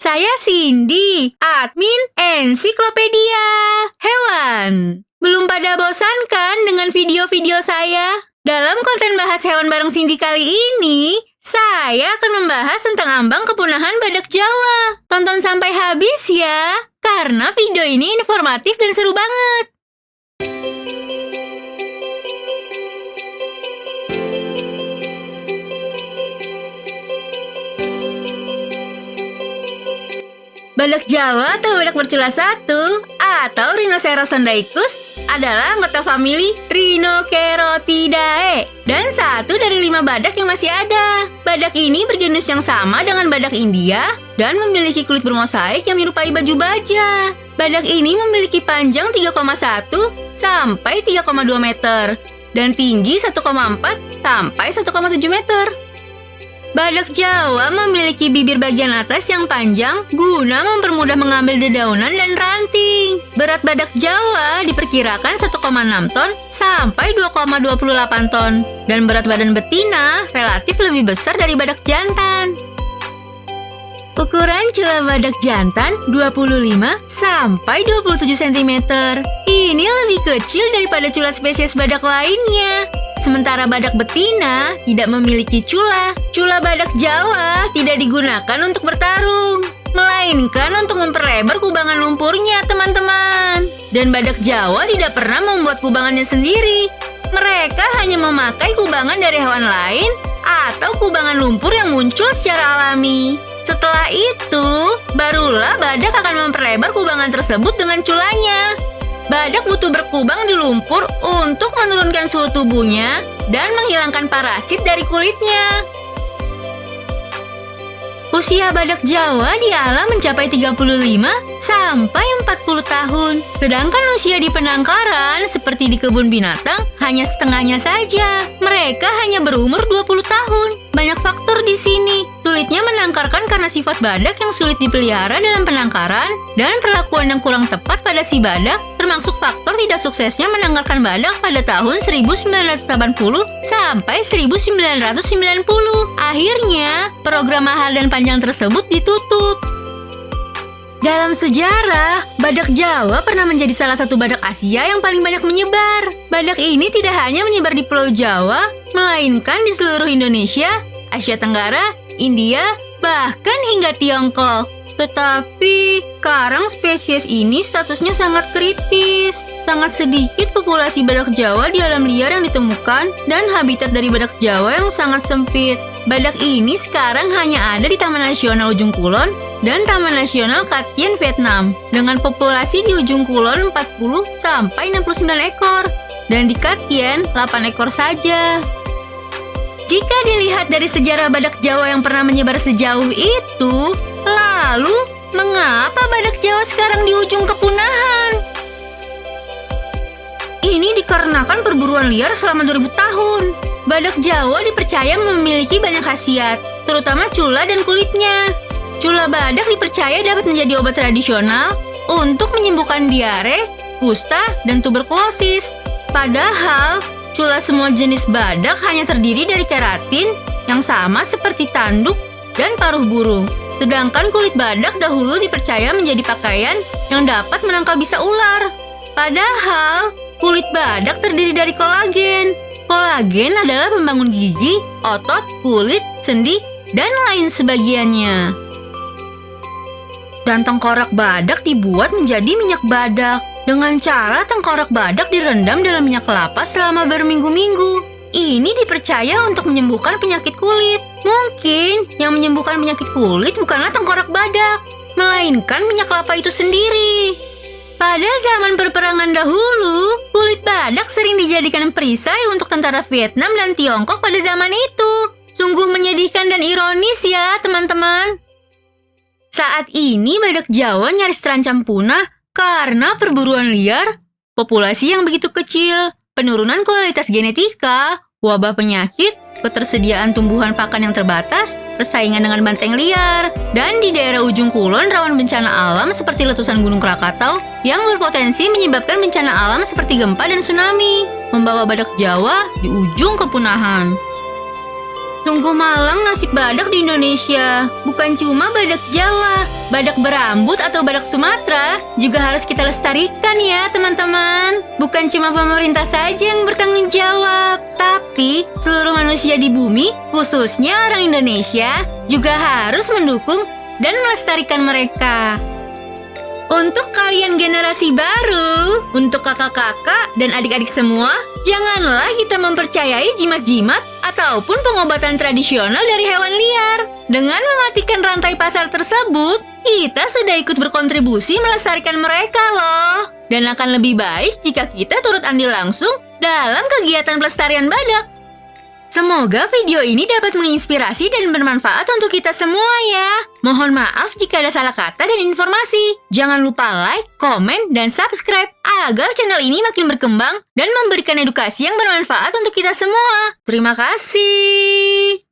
Saya Cindy, admin Ensiklopedia Hewan. Belum pada bosan kan dengan video-video saya? Dalam konten bahas hewan bareng Cindy kali ini, saya akan membahas tentang ambang kepunahan badak Jawa. Tonton sampai habis ya, karena video ini informatif dan seru banget. Badak Jawa atau badak bercula satu atau Rhinoceros sondaicus adalah anggota famili Rhinocerotidae dan satu dari 5 badak yang masih ada. Badak ini bergenus yang sama dengan badak India dan memiliki kulit bermosaik yang menyerupai baju baja. Badak ini memiliki panjang 3,1 sampai 3,2 meter dan tinggi 1,4 sampai 1,7 meter. Badak Jawa memiliki bibir bagian atas yang panjang guna mempermudah mengambil dedaunan dan ranting. Berat badak Jawa diperkirakan 1,6 ton sampai 2,28 ton. Dan berat badan betina relatif lebih besar dari badak jantan. Ukuran cula badak jantan 25 sampai 27 cm. Ini lebih kecil daripada cula spesies badak lainnya. Sementara badak betina tidak memiliki cula. Cula badak Jawa tidak digunakan untuk bertarung, melainkan untuk memperlebar kubangan lumpurnya, teman-teman. Dan badak Jawa tidak pernah membuat kubangannya sendiri. Mereka hanya memakai kubangan dari hewan lain atau kubangan lumpur yang muncul secara alami. Setelah itu, barulah badak akan memperlebar kubangan tersebut dengan culanya. Badak butuh berkubang di lumpur untuk menurunkan suhu tubuhnya dan menghilangkan parasit dari kulitnya. Usia badak Jawa di alam mencapai 35 sampai 40 tahun. Sedangkan usia di penangkaran seperti di kebun binatang hanya setengahnya saja. Mereka hanya berumur 20 tahun. Banyak faktor di sini. Sulitnya menangkarkan karena sifat badak yang sulit dipelihara dalam penangkaran dan perlakuan yang kurang tepat pada si badak, termasuk faktor tidak suksesnya menangkarkan badak pada tahun 1980 sampai 1990. Akhirnya, program mahal dan panjang tersebut ditutup. Dalam sejarah, badak Jawa pernah menjadi salah satu badak Asia yang paling banyak menyebar. Badak ini tidak hanya menyebar di Pulau Jawa, melainkan di seluruh Indonesia, Asia Tenggara, India, bahkan hingga Tiongkok. Tetapi, sekarang spesies ini statusnya sangat kritis. Sangat sedikit populasi badak Jawa di alam liar yang ditemukan dan habitat dari badak Jawa yang sangat sempit. Badak ini sekarang hanya ada di Taman Nasional Ujung Kulon dan Taman Nasional Cat Tien, Vietnam, dengan populasi di Ujung Kulon 40 sampai 69 ekor dan di Cat Tien 8 ekor saja. Jika dilihat dari sejarah badak Jawa yang pernah menyebar sejauh itu, lalu mengapa badak Jawa sekarang di ujung kepunahan? Ini dikarenakan perburuan liar selama 2000 tahun. Badak Jawa dipercaya memiliki banyak khasiat, terutama cula dan kulitnya. Cula badak dipercaya dapat menjadi obat tradisional untuk menyembuhkan diare, kusta, dan tuberkulosis. Padahal, cula semua jenis badak hanya terdiri dari keratin yang sama seperti tanduk dan paruh burung. Sedangkan kulit badak dahulu dipercaya menjadi pakaian yang dapat menangkal bisa ular. Padahal, kulit badak terdiri dari kolagen. Kolagen adalah pembangun gigi, otot, kulit, sendi, dan lain sebagiannya. Dan tengkorak badak dibuat menjadi minyak badak. Dengan cara tengkorak badak direndam dalam minyak kelapa selama berminggu-minggu. Ini dipercaya untuk menyembuhkan penyakit kulit. Mungkin yang menyembuhkan penyakit kulit bukanlah tengkorak badak, melainkan minyak kelapa itu sendiri. Pada zaman perperangan dahulu, kulit badak sering dijadikan perisai untuk tentara Vietnam dan Tiongkok pada zaman itu. Sungguh menyedihkan dan ironis ya, teman-teman. Saat ini badak Jawa nyaris terancam punah karena perburuan liar, populasi yang begitu kecil, penurunan kualitas genetika, wabah penyakit, ketersediaan tumbuhan pakan yang terbatas, persaingan dengan banteng liar, dan di daerah ujung kulon rawan bencana alam seperti letusan Gunung Krakatau yang berpotensi menyebabkan bencana alam seperti gempa dan tsunami, membawa badak Jawa di ujung kepunahan. Tunggu malam nasib badak di Indonesia. Bukan cuma badak Jawa, badak berambut atau badak Sumatera juga harus kita lestarikan ya teman-teman. Bukan cuma pemerintah saja yang bertanggung jawab, tapi seluruh manusia di bumi, khususnya orang Indonesia, juga harus mendukung dan melestarikan mereka. Untuk kalian generasi baru, untuk kakak-kakak dan adik-adik semua, janganlah kita mempercayai jimat-jimat ataupun pengobatan tradisional dari hewan liar. Dengan mematikan rantai pasar tersebut, kita sudah ikut berkontribusi melestarikan mereka loh. Dan akan lebih baik jika kita turut andil langsung dalam kegiatan pelestarian badak. Semoga video ini dapat menginspirasi dan bermanfaat untuk kita semua ya. Mohon maaf jika ada salah kata dan informasi. Jangan lupa like, komen, dan subscribe agar channel ini makin berkembang dan memberikan edukasi yang bermanfaat untuk kita semua. Terima kasih.